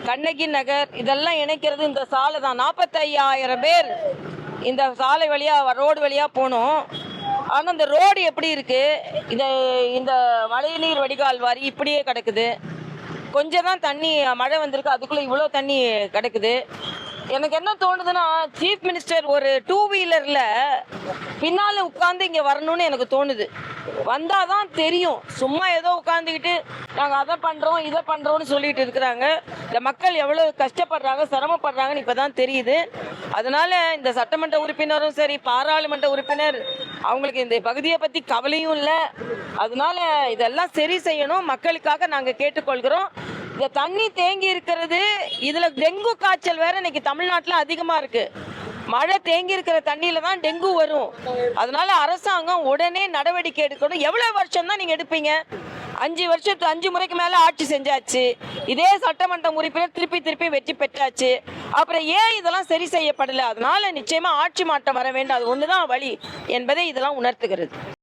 கண்ணகி நகர் இதெல்லாம் இணைக்கிறது இந்த சாலை தான். 45,000 பேர் இந்த சாலை வழியாக ரோடு வழியாக போகணும். ஆனால் இந்த ரோடு எப்படி இருக்குது, இந்த மழைநீர் வடிகால் வாரி இப்படியே கிடக்குது. கொஞ்சம் தான் தண்ணி மழை வந்திருக்கு, அதுக்குள்ளே இவ்வளோ தண்ணி கிடக்குது. எனக்கு என்ன தோணுதுன்னா, சீஃப் மினிஸ்டர் ஒரு 2 வீலரில் பின்னால் உட்காந்து இங்கே வரணும்னு எனக்கு தோணுது. வந்தால் தான் தெரியும். சும்மா ஏதோ உட்காந்துக்கிட்டு நாங்கள் அதை பண்ணுறோம் இதை பண்ணுறோன்னு சொல்லிட்டு இருக்கிறாங்க. இந்த மக்கள் எவ்வளோ கஷ்டப்படுறாங்க சிரமப்படுறாங்கன்னு இப்போ தான் தெரியுது. அதனால இந்த சட்டமன்ற உறுப்பினரும் சரி, பாராளுமன்ற உறுப்பினர், அவங்களுக்கு இந்த பகுதியை பற்றி கவலையும் இல்லை. அதனால இதெல்லாம் சரி செய்யணும். மக்களுக்காக நாங்கள் கேட்டுக்கொள்கிறோம். இந்த தண்ணி தேங்கி இருக்கிறது, இதுல டெங்கு காய்ச்சல் வேற இன்னைக்கு தமிழ்நாட்டில் அதிகமா இருக்கு. மழை தேங்கி இருக்கிற தண்ணியில தான் டெங்கு வரும். அதனால அரசாங்கம் உடனே நடவடிக்கை எடுக்கணும். எவ்வளவு வருஷம் தான் நீங்க எடுப்பீங்க? 5 முறைக்கு மேல ஆட்சி செஞ்சாச்சு. இதே சட்டமன்ற உறுப்பினர் திருப்பி வெற்றி பெற்றாச்சு. அப்புறம் ஏன் இதெல்லாம் சரி செய்யப்படல? அதனால நிச்சயமா ஆட்சி மாற்றம் வர வேண்டும். அது ஒண்ணுதான் வழி என்பதை இதெல்லாம் உணர்த்துகிறது.